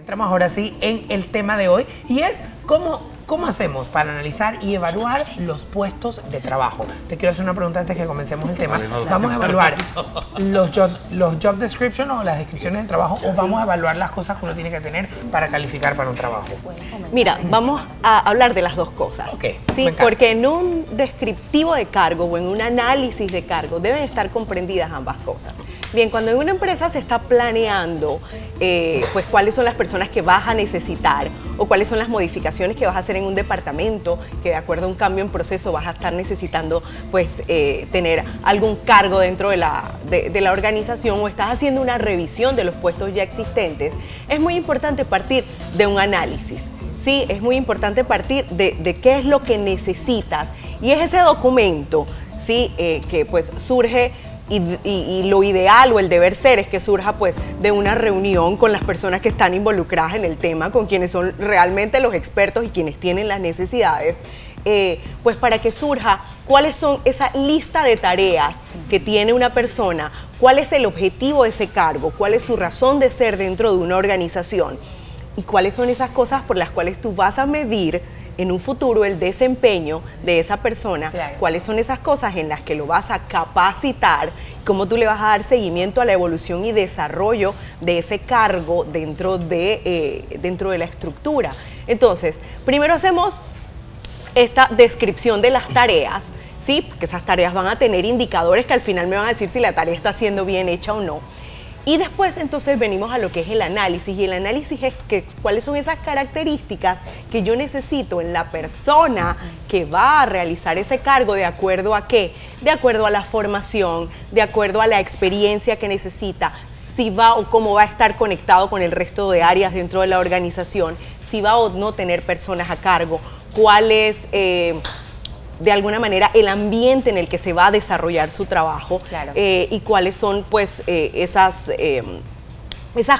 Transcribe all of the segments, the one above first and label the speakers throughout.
Speaker 1: Entramos ahora sí en el tema de hoy y es cómo hacemos para analizar y evaluar los puestos de trabajo. Te quiero hacer una pregunta antes que comencemos el tema. ¿Vamos a evaluar los job description o las descripciones de trabajo o vamos a evaluar las cosas que uno tiene que tener para calificar para un trabajo?
Speaker 2: Mira, vamos a hablar de las dos cosas.
Speaker 1: Okay,
Speaker 2: sí, porque en un descriptivo de cargo o en un análisis de cargo deben estar comprendidas ambas cosas. Bien, cuando en una empresa se está planeando pues cuáles son las personas que vas a necesitar o cuáles son las modificaciones que vas a hacer en un departamento, que de acuerdo a un cambio en proceso vas a estar necesitando pues tener algún cargo dentro de la organización o estás haciendo una revisión de los puestos ya existentes, es muy importante partir de un análisis. Sí, es muy importante partir de qué es lo que necesitas y es ese documento, ¿sí? Que pues surge y lo ideal o el deber ser es que surja pues de una reunión con las personas que están involucradas en el tema, con quienes son realmente los expertos y quienes tienen las necesidades, pues para que surja cuáles son esa lista de tareas que tiene una persona, cuál es el objetivo de ese cargo, cuál es su razón de ser dentro de una organización y cuáles son esas cosas por las cuales tú vas a medir en un futuro el desempeño de esa persona, claro. Cuáles son esas cosas en las que lo vas a capacitar, cómo tú le vas a dar seguimiento a la evolución y desarrollo de ese cargo dentro de la estructura. Entonces, primero hacemos esta descripción de las tareas, ¿sí? Porque esas tareas van a tener indicadores que al final me van a decir si la tarea está siendo bien hecha o no. Y después entonces venimos a lo que es el análisis y el análisis es cuáles son esas características que yo necesito en la persona que va a realizar ese cargo, de acuerdo a qué, de acuerdo a la formación, de acuerdo a la experiencia que necesita, si va o cómo va a estar conectado con el resto de áreas dentro de la organización, si va o no tener personas a cargo, cuál es de alguna manera el ambiente en el que se va a desarrollar su trabajo, claro. Y cuáles son pues esas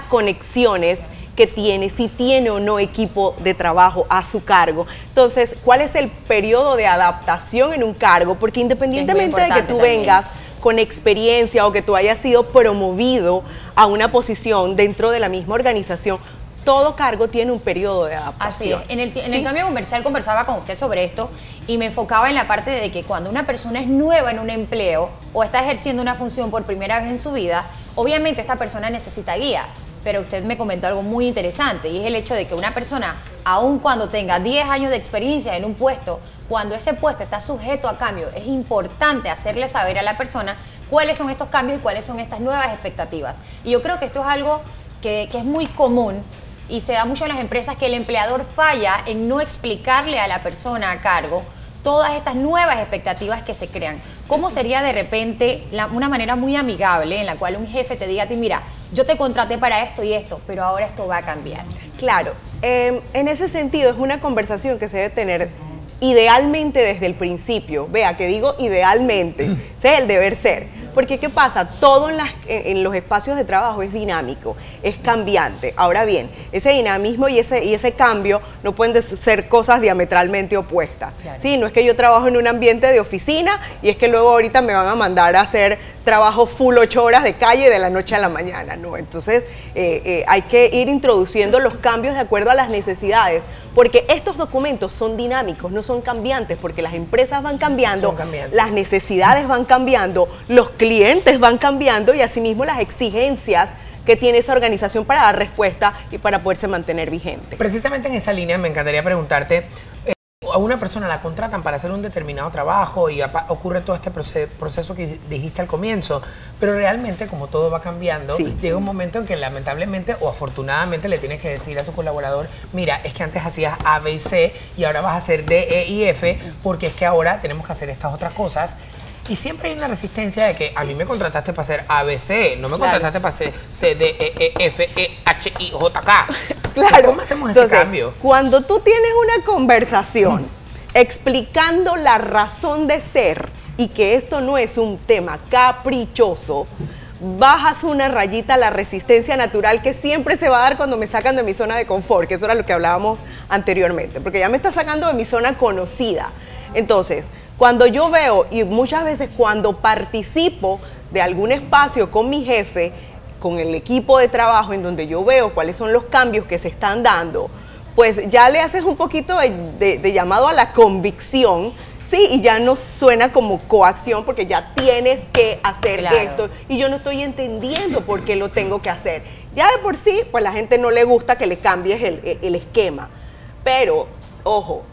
Speaker 2: conexiones que tiene, si tiene o no equipo de trabajo a su cargo. Entonces, ¿cuál es el periodo de adaptación en un cargo? Porque independientemente de que tú vengas con experiencia o que tú hayas sido promovido a una posición dentro de la misma organización, todo cargo tiene un periodo de adaptación.
Speaker 3: Así es. En el cambio comercial conversaba con usted sobre esto y me enfocaba en la parte de que cuando una persona es nueva en un empleo o está ejerciendo una función por primera vez en su vida, obviamente esta persona necesita guía. Pero usted me comentó algo muy interesante y es el hecho de que una persona, aun cuando tenga 10 años de experiencia en un puesto, cuando ese puesto está sujeto a cambio, es importante hacerle saber a la persona cuáles son estos cambios y cuáles son estas nuevas expectativas. Y yo creo que esto es algo que es muy común y se da mucho en las empresas, que el empleador falla en no explicarle a la persona a cargo todas estas nuevas expectativas que se crean. ¿Cómo sería de repente una manera muy amigable en la cual un jefe te diga a ti, mira, yo te contraté para esto y esto, pero ahora esto va a cambiar?
Speaker 2: Claro, en ese sentido es una conversación que se debe tener idealmente desde el principio. Vea, que digo idealmente, ese es el deber ser. Porque ¿qué pasa? Todo en los espacios de trabajo es dinámico, es cambiante. Ahora bien, ese dinamismo y ese cambio no pueden ser cosas diametralmente opuestas. Claro. ¿Sí? No es que yo trabajo en un ambiente de oficina y es que luego ahorita me van a mandar a hacer trabajo full 8 horas de calle de la noche a la mañana. No, entonces hay que ir introduciendo los cambios de acuerdo a las necesidades. Porque estos documentos son dinámicos, no son cambiantes, porque las empresas van cambiando, las necesidades van cambiando, los clientes van cambiando y asimismo las exigencias que tiene esa organización para dar respuesta y para poderse mantener vigente.
Speaker 1: Precisamente en esa línea me encantaría preguntarte, a una persona la contratan para hacer un determinado trabajo y ocurre todo este proceso que dijiste al comienzo, pero realmente como todo va cambiando, sí, llega un momento en que lamentablemente o afortunadamente le tienes que decir a tu colaborador, mira, es que antes hacías A, B y C y ahora vas a hacer D, E y F porque es que ahora tenemos que hacer estas otras cosas. Y siempre hay una resistencia de que a mí me contrataste para hacer ABC, no me contrataste para hacer C, D, E, F, E, H, I, J, K.
Speaker 2: Claro.
Speaker 1: ¿Cómo hacemos ese cambio?
Speaker 2: Cuando tú tienes una conversación explicando la razón de ser y que esto no es un tema caprichoso, bajas una rayita a la resistencia natural que siempre se va a dar cuando me sacan de mi zona de confort, que eso era lo que hablábamos anteriormente, porque ya me está sacando de mi zona conocida. Entonces, cuando yo veo, y muchas veces cuando participo de algún espacio con mi jefe, con el equipo de trabajo en donde yo veo cuáles son los cambios que se están dando, pues ya le haces un poquito de llamado a la convicción, sí, y ya no suena como coacción porque ya tienes que hacer esto y yo no estoy entendiendo por qué lo tengo que hacer. Ya de por sí, pues la gente no le gusta que le cambies el esquema, pero ojo,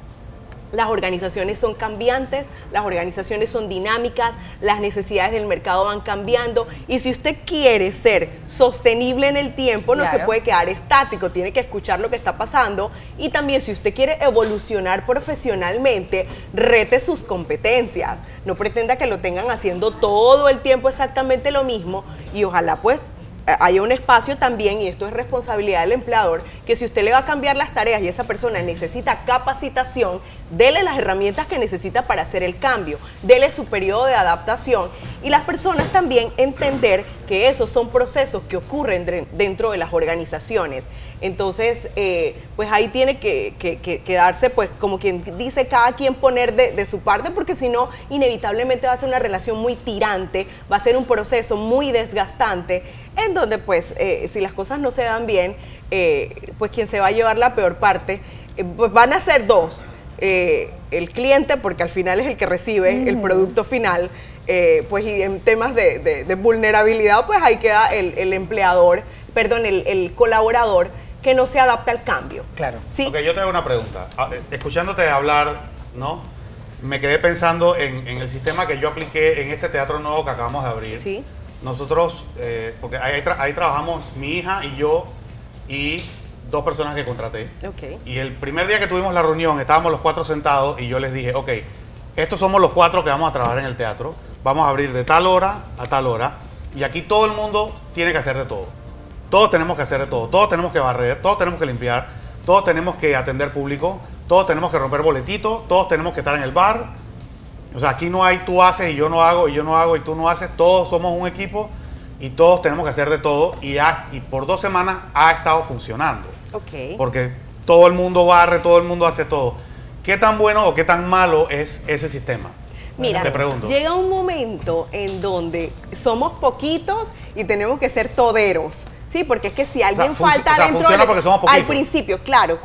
Speaker 2: las organizaciones son cambiantes, las organizaciones son dinámicas, las necesidades del mercado van cambiando y si usted quiere ser sostenible en el tiempo, no se puede quedar estático, tiene que escuchar lo que está pasando y también si usted quiere evolucionar profesionalmente, rete sus competencias, no pretenda que lo tengan haciendo todo el tiempo exactamente lo mismo y ojalá pues haya un espacio también, y esto es responsabilidad del empleador, que si usted le va a cambiar las tareas y esa persona necesita capacitación, dele las herramientas que necesita para hacer el cambio, dele su periodo de adaptación y las personas también entender que esos son procesos que ocurren dentro de las organizaciones. Entonces, pues ahí tiene que darse, pues como quien dice, cada quien poner de su parte, porque si no, inevitablemente va a ser una relación muy tirante, va a ser un proceso muy desgastante, en donde pues si las cosas no se dan bien, pues quien se va a llevar la peor parte, pues van a ser dos, el cliente, porque al final es el que recibe el producto final, pues y en temas de vulnerabilidad, pues ahí queda el empleador, perdón, el colaborador que no se adapta al cambio.
Speaker 1: Claro.
Speaker 4: ¿Sí? Ok, yo te hago una pregunta. Escuchándote hablar, ¿no? Me quedé pensando en el sistema que yo apliqué en este teatro nuevo que acabamos de abrir.
Speaker 2: Sí.
Speaker 4: Nosotros, porque ahí trabajamos mi hija y yo y dos personas que contraté.
Speaker 2: Okay.
Speaker 4: Y el primer día que tuvimos la reunión, estábamos los cuatro sentados y yo les dije, ok, estos somos los cuatro que vamos a trabajar en el teatro. Vamos a abrir de tal hora a tal hora. Y aquí todo el mundo tiene que hacer de todo. Todos tenemos que hacer de todo. Todos tenemos que barrer, todos tenemos que limpiar, todos tenemos que atender público, todos tenemos que romper boletitos, todos tenemos que estar en el bar. O sea, aquí no hay tú haces y yo no hago, y yo no hago y tú no haces. Todos somos un equipo y todos tenemos que hacer de todo. Y por 2 semanas ha estado funcionando.
Speaker 2: Okay.
Speaker 4: Porque todo el mundo barre, todo el mundo hace todo. ¿Qué tan bueno o qué tan malo es ese sistema?
Speaker 2: Mira,
Speaker 4: te pregunto.
Speaker 2: Llega un momento en donde somos poquitos y tenemos que ser toderos. Sí, porque es que si alguien falta dentro
Speaker 4: porque somos poquitos.
Speaker 2: al principio, claro,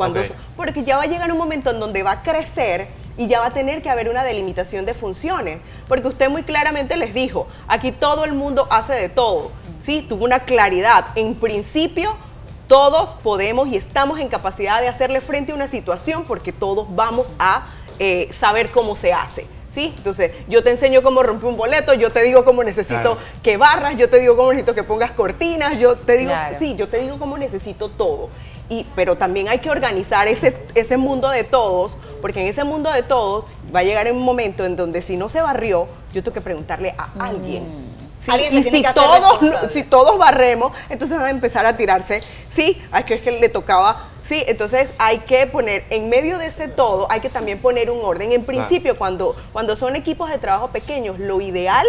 Speaker 2: porque ya va a llegar un momento en donde va a crecer y ya va a tener que haber una delimitación de funciones, porque usted muy claramente les dijo, aquí todo el mundo hace de todo, ¿sí? Tuvo una claridad, en principio todos podemos y estamos en capacidad de hacerle frente a una situación porque todos vamos a saber cómo se hace. ¿Sí? Entonces, yo te enseño cómo romper un boleto, yo te digo cómo necesito que barras, yo te digo cómo necesito que pongas cortinas, yo te digo, sí, yo te digo cómo necesito todo. Pero también hay que organizar ese mundo de todos, porque en ese mundo de todos va a llegar un momento en donde si no se barrió, yo tengo que preguntarle a alguien. ¿Sí? Y si todos barremos, entonces van a empezar a tirarse, sí, es que le tocaba. Sí, entonces hay que poner, en medio de ese todo, hay que también poner un orden. En principio, cuando son equipos de trabajo pequeños, lo ideal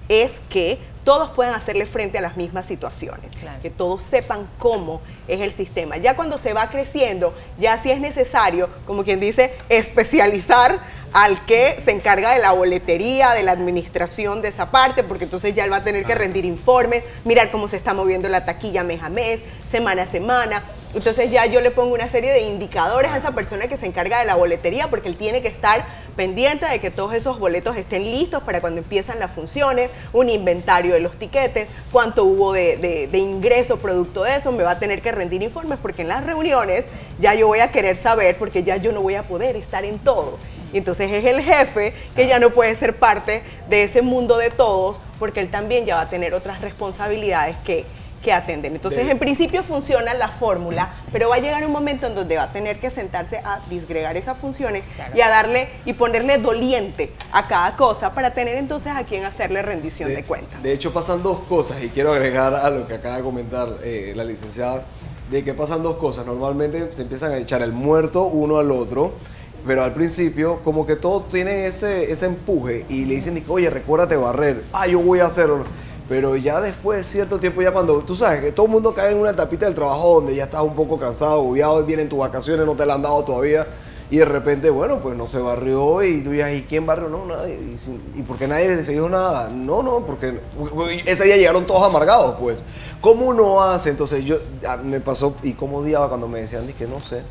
Speaker 2: es que todos puedan hacerle frente a las mismas situaciones, que todos sepan cómo es el sistema. Ya cuando se va creciendo, ya sí es necesario, como quien dice, especializar al que se encarga de la boletería, de la administración de esa parte, porque entonces ya él va a tener que rendir informes, mirar cómo se está moviendo la taquilla mes a mes, semana a semana. Entonces ya yo le pongo una serie de indicadores a esa persona que se encarga de la boletería, porque él tiene que estar pendiente de que todos esos boletos estén listos para cuando empiezan las funciones, un inventario de los tiquetes, cuánto hubo de ingreso producto de eso, me va a tener que rendir informes, porque en las reuniones ya yo voy a querer saber, porque ya yo no voy a poder estar en todo. Y entonces es el jefe que ya no puede ser parte de ese mundo de todos, porque él también ya va a tener otras responsabilidades que atenden. Entonces, en principio funciona la fórmula, pero va a llegar un momento en donde va a tener que sentarse a disgregar esas funciones y a darle y ponerle doliente a cada cosa para tener entonces a quien hacerle rendición de cuentas.
Speaker 5: De hecho, pasan dos cosas y quiero agregar a lo que acaba de comentar la licenciada, de que pasan dos cosas. Normalmente se empiezan a echar el muerto uno al otro, pero al principio como que todos tienen ese empuje y le dicen, oye, recuérdate barrer, yo voy a hacerlo. Pero ya después de cierto tiempo, ya cuando tú sabes que todo el mundo cae en una etapita del trabajo donde ya estás un poco cansado, agobiado, vienen tus vacaciones, no te la han dado todavía, y de repente, bueno, pues no se barrió y tú dices, ¿y quién barrió? No, nadie. ¿Y por qué nadie les dijo nada? No, porque ese día llegaron todos amargados, pues. ¿Cómo uno hace? Entonces me pasó, y cómo odiaba cuando me decían, que no sé.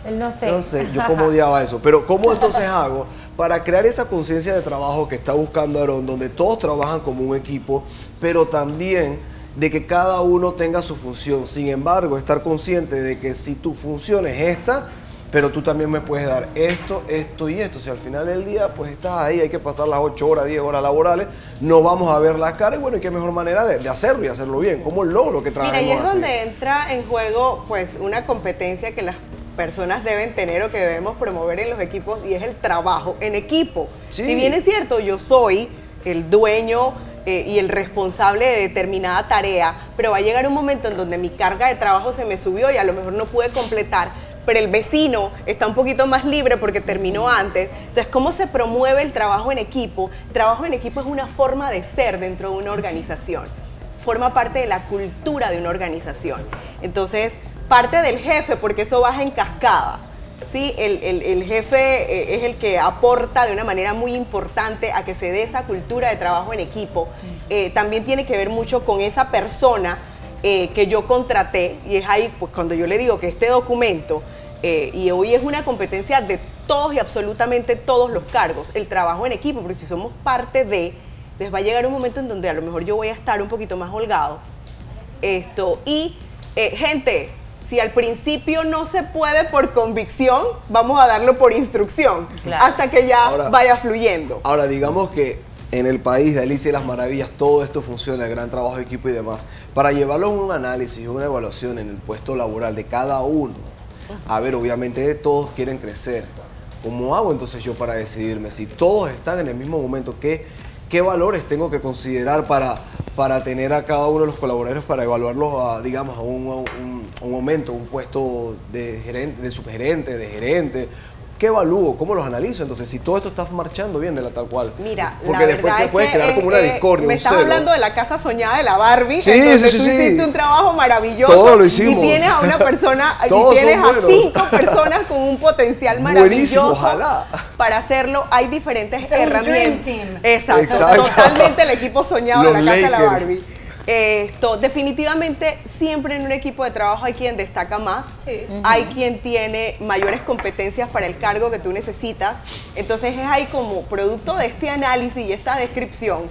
Speaker 3: El no sé.
Speaker 5: No sé, yo cómo odiaba eso. Pero ¿cómo entonces hago para crear esa conciencia de trabajo que está buscando Aarón, donde todos trabajan como un equipo, pero también de que cada uno tenga su función? Sin embargo, estar consciente de que si tu función es esta, pero tú también me puedes dar esto, esto y esto. Si al final del día, pues estás ahí, hay que pasar las 8 horas, 10 horas laborales, no vamos a ver las caras, y bueno, ¿y qué mejor manera de hacerlo y hacerlo bien? ¿Cómo logro que trabajemos
Speaker 2: Mira, y es
Speaker 5: así?
Speaker 2: donde entra en juego, pues, una competencia que las personas deben tener o que debemos promover en los equipos, y es el trabajo en equipo.
Speaker 5: Sí.
Speaker 2: Si bien es cierto, yo soy el dueño y el responsable de determinada tarea, pero va a llegar un momento en donde mi carga de trabajo se me subió y a lo mejor no pude completar, pero el vecino está un poquito más libre porque terminó antes. Entonces, ¿cómo se promueve el trabajo en equipo? El trabajo en equipo es una forma de ser dentro de una organización. Forma parte de la cultura de una organización. Entonces, parte del jefe, porque eso baja en cascada. ¿Sí? El jefe es el que aporta de una manera muy importante a que se dé esa cultura de trabajo en equipo. También tiene que ver mucho con esa persona que yo contraté, y es ahí pues, cuando yo le digo que este documento, y hoy es una competencia de todos y absolutamente todos los cargos, el trabajo en equipo, porque si somos parte de, entonces va a llegar un momento en donde a lo mejor yo voy a estar un poquito más holgado. Gente, si al principio no se puede por convicción, vamos a darlo por instrucción,
Speaker 3: Claro.
Speaker 2: hasta que ya vaya fluyendo.
Speaker 5: Ahora, digamos que en el país de Alicia y las Maravillas todo esto funciona, el gran trabajo de equipo y demás. Para llevarlo a un análisis y una evaluación en el puesto laboral de cada uno, a ver, obviamente todos quieren crecer. ¿Cómo hago entonces yo para decidirme? Si todos están en el mismo momento, ¿qué valores tengo que considerar para tener a cada uno de los colaboradores, para evaluarlos a, digamos, a un aumento, un puesto de gerente, de subgerente, de gerente? ¿Qué evalúo? ¿Cómo los analizo? Entonces, si todo esto está marchando bien de la tal cual.
Speaker 2: Mira,
Speaker 5: porque
Speaker 2: la
Speaker 5: después
Speaker 2: verdad
Speaker 5: te puedes
Speaker 2: es que,
Speaker 5: crear como una discordia,
Speaker 2: me
Speaker 5: un
Speaker 2: estás
Speaker 5: celo.
Speaker 2: hablando de la casa soñada de la Barbie.
Speaker 5: Sí,
Speaker 2: entonces
Speaker 5: sí,
Speaker 2: tú
Speaker 5: sí.
Speaker 2: hiciste un trabajo maravilloso.
Speaker 5: Todo lo hicimos.
Speaker 2: Y tienes a una persona,
Speaker 5: Todos
Speaker 2: y tienes
Speaker 5: son
Speaker 2: a
Speaker 5: buenos.
Speaker 2: 5 personas con un potencial
Speaker 5: Buenísimo,
Speaker 2: maravilloso.
Speaker 5: ojalá.
Speaker 2: Para hacerlo hay diferentes
Speaker 3: Es un dream
Speaker 2: herramientas.
Speaker 3: team.
Speaker 2: Exacto,
Speaker 5: Totalmente
Speaker 2: el equipo soñado
Speaker 5: Los
Speaker 2: de la casa de la
Speaker 5: Lakers.
Speaker 2: Barbie. Definitivamente siempre en un equipo de trabajo hay quien destaca más, hay quien tiene mayores competencias para el cargo que tú necesitas. Entonces es ahí como producto de este análisis y esta descripción,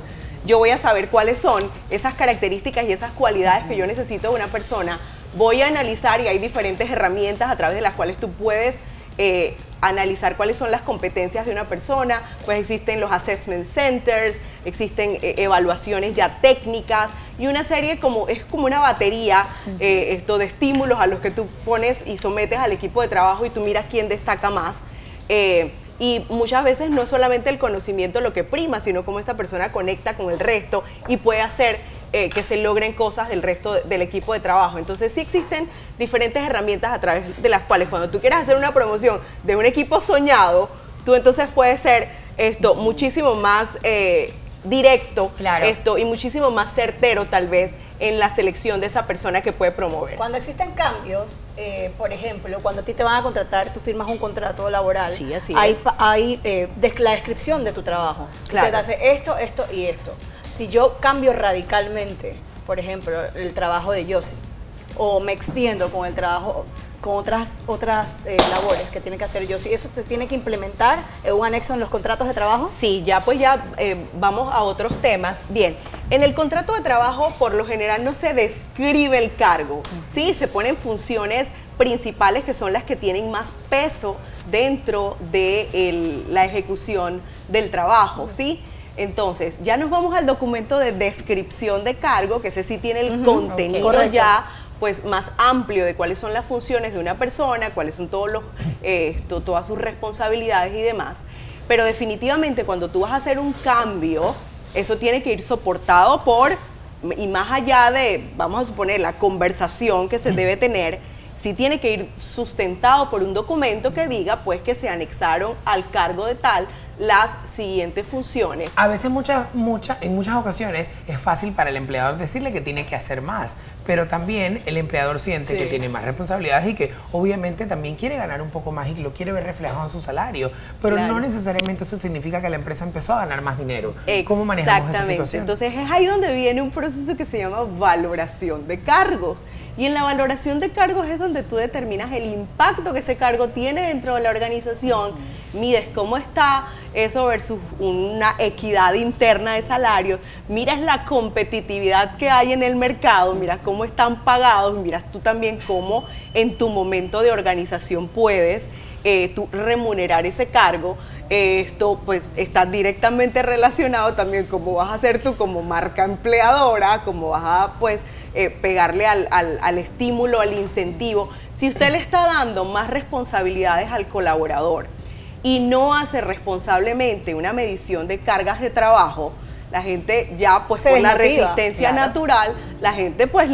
Speaker 2: yo voy a saber cuáles son esas características y esas cualidades que yo necesito de una persona. Voy a analizar, y hay diferentes herramientas a través de las cuales tú puedes analizar cuáles son las competencias de una persona. Pues existen los assessment centers, existen evaluaciones ya técnicas y una serie es como una batería de estímulos a los que tú pones y sometes al equipo de trabajo y tú miras quién destaca más. Y muchas veces no es solamente el conocimiento lo que prima, sino cómo esta persona conecta con el resto y puede hacer que se logren cosas del resto del equipo de trabajo. Entonces sí existen diferentes herramientas a través de las cuales cuando tú quieras hacer una promoción de un equipo soñado, tú entonces puedes ser muchísimo más directo,
Speaker 3: Claro.
Speaker 2: y muchísimo más certero tal vez en la selección de esa persona que puede promover.
Speaker 6: Cuando existen cambios, por ejemplo, cuando a ti te van a contratar, tú firmas un contrato laboral.
Speaker 2: Sí, así
Speaker 6: hay,
Speaker 2: es.
Speaker 6: hay la descripción de tu trabajo.
Speaker 2: Claro.
Speaker 6: Usted hace esto, esto y esto. Si yo cambio radicalmente, por ejemplo, el trabajo de Yossi, o me extiendo con el trabajo, con otras labores que tiene que hacer Yossi, ¿eso te tiene que implementar en un anexo en los contratos de trabajo?
Speaker 2: Sí, ya vamos a otros temas. Bien, en el contrato de trabajo por lo general no se describe el cargo, ¿sí? Se ponen funciones principales que son las que tienen más peso dentro de la ejecución del trabajo, ¿sí? Entonces, ya nos vamos al documento de descripción de cargo, que ese sí tiene el contenido
Speaker 6: Correcto.
Speaker 2: ya pues más amplio de cuáles son las funciones de una persona, cuáles son todas sus responsabilidades y demás. Pero definitivamente cuando tú vas a hacer un cambio, eso tiene que ir soportado y más allá de, vamos a suponer, la conversación que se debe tener, sí tiene que ir sustentado por un documento que diga pues que se anexaron al cargo de tal las siguientes funciones.
Speaker 1: A veces, en muchas ocasiones, es fácil para el empleador decirle que tiene que hacer más, pero también el empleador siente que tiene más responsabilidades y que obviamente también quiere ganar un poco más y lo quiere ver reflejado en su salario, pero no necesariamente eso significa que la empresa empezó a ganar más dinero. ¿Cómo manejamos esa situación?
Speaker 2: Entonces es ahí donde viene un proceso que se llama valoración de cargos. Y en la valoración de cargos es donde tú determinas el impacto que ese cargo tiene dentro de la organización, mides cómo está eso versus una equidad interna de salarios, miras la competitividad que hay en el mercado, miras cómo están pagados, miras tú también cómo en tu momento de organización puedes tú remunerar ese cargo. Esto pues está directamente relacionado también cómo vas a hacer tú como marca empleadora, cómo vas a pues pegarle al estímulo, al incentivo. Si usted le está dando más responsabilidades al colaborador y no hace responsablemente una medición de cargas de trabajo, la gente ya pues por la resistencia natural, la gente pues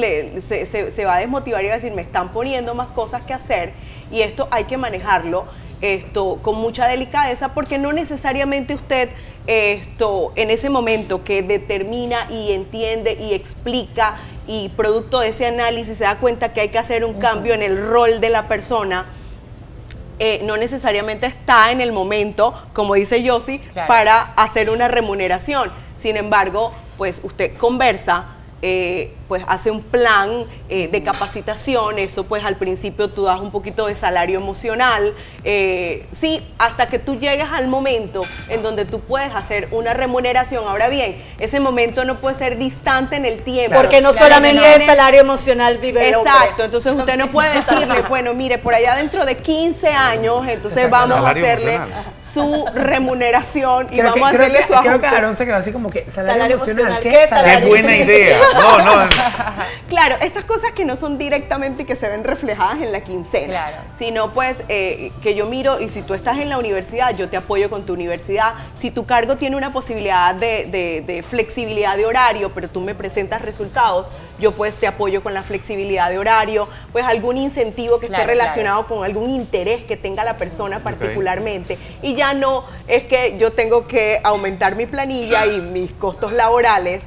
Speaker 2: se va a desmotivar y va a decir, me están poniendo más cosas que hacer, y esto hay que manejarlo con mucha delicadeza, porque no necesariamente usted en ese momento que determina y entiende y explica y producto de ese análisis se da cuenta que hay que hacer un cambio en el rol de la persona, no necesariamente está en el momento, como dice Yossi, para hacer una remuneración. Sin embargo, pues usted conversa, pues hace un plan de capacitación, eso pues al principio tú das un poquito de salario emocional, sí, hasta que tú llegues al momento en donde tú puedes hacer una remuneración. Ahora bien, ese momento no puede ser distante en el tiempo.
Speaker 6: Porque no solamente el salario emocional vive el hombre.
Speaker 2: Exacto, entonces usted no puede decirle, bueno, mire, por allá dentro de 15 años, entonces vamos a hacerle su remuneración y vamos a hacerle su ajuste.
Speaker 1: Creo que Aarón se quedó así como que salario emocional. ¿Qué
Speaker 4: ¡Qué buena idea! No.
Speaker 2: Claro, estas cosas que no son directamente y que se ven reflejadas en la quincena, sino pues que yo miro, y si tú estás en la universidad, yo te apoyo con tu universidad. Si tu cargo tiene una posibilidad de flexibilidad de horario, pero tú me presentas resultados, yo pues te apoyo con la flexibilidad de horario, pues algún incentivo que esté relacionado con algún interés que tenga la persona particularmente. Y ya no es que yo tengo que aumentar mi planilla y mis costos laborales,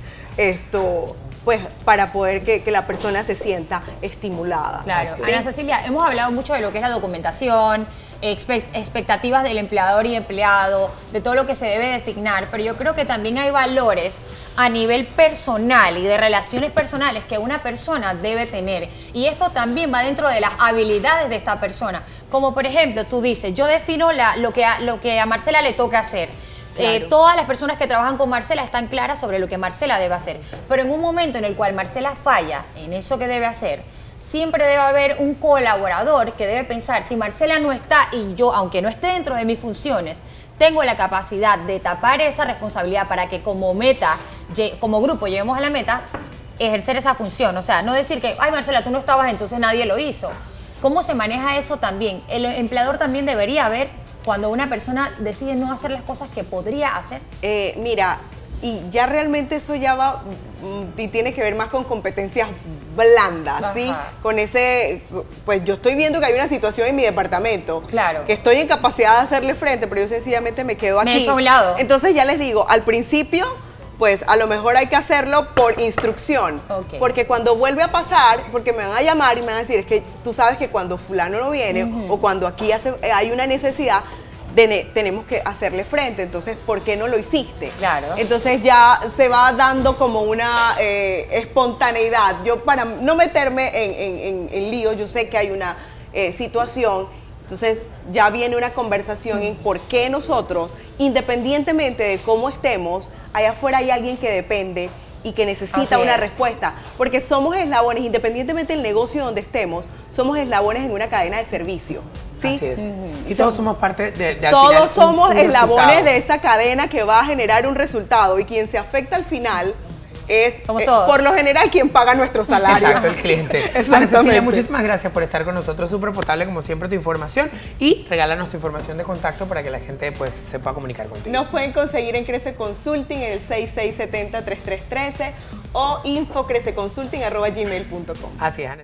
Speaker 2: pues para poder que la persona se sienta estimulada.
Speaker 3: Claro. Ana Cecilia, hemos hablado mucho de lo que es la documentación, expectativas del empleador y empleado, de todo lo que se debe designar, pero yo creo que también hay valores a nivel personal y de relaciones personales que una persona debe tener, y esto también va dentro de las habilidades de esta persona, como por ejemplo, tú dices, yo defino lo que a Marcela le toca hacer. Todas las personas que trabajan con Marcela están claras sobre lo que Marcela debe hacer, pero en un momento en el cual Marcela falla en eso que debe hacer, siempre debe haber un colaborador que debe pensar, si Marcela no está y yo, aunque no esté dentro de mis funciones, tengo la capacidad de tapar esa responsabilidad para que como meta, como grupo lleguemos a la meta, ejercer esa función. O sea, no decir que, ay Marcela, tú no estabas, entonces nadie lo hizo. ¿Cómo se maneja eso también? El empleador también debería ver cuando una persona decide no hacer las cosas que podría hacer.
Speaker 2: Mira, y ya realmente eso ya va y tiene que ver más con competencias blandas, ¿sí? Con ese, pues yo estoy viendo que hay una situación en mi departamento, que estoy en capacidad de hacerle frente, pero yo sencillamente me quedo aquí.
Speaker 3: Me echo a un lado.
Speaker 2: Entonces ya les digo, al principio, pues a lo mejor hay que hacerlo por instrucción, porque cuando vuelve a pasar, porque me van a llamar y me van a decir, es que tú sabes que cuando fulano no viene o cuando aquí hay una necesidad, tenemos que hacerle frente, entonces ¿por qué no lo hiciste? Entonces ya se va dando como una espontaneidad. Yo para no meterme en líos, yo sé que hay una situación, entonces ya viene una conversación en por qué nosotros, independientemente de cómo estemos, allá afuera hay alguien que depende y que necesita una respuesta, porque somos eslabones, independientemente del negocio donde estemos, somos eslabones en una cadena de servicio. ¿Sí?
Speaker 1: Así es. Y todos somos parte de
Speaker 2: todos
Speaker 1: al final,
Speaker 2: somos
Speaker 1: un
Speaker 2: eslabones
Speaker 1: resultado
Speaker 2: de esa cadena que va a generar un resultado, y quien se afecta al final es por lo general quien paga nuestro salario.
Speaker 1: Exacto, el cliente. Ana Cecilia, muchísimas gracias por estar con nosotros, súper potable como siempre tu información, y regálanos tu información de contacto para que la gente pues se pueda comunicar contigo.
Speaker 2: Nos pueden conseguir en Crece Consulting en el 6670-3313 o infocrececonsulting@gmail.com.
Speaker 1: Así es, Ana.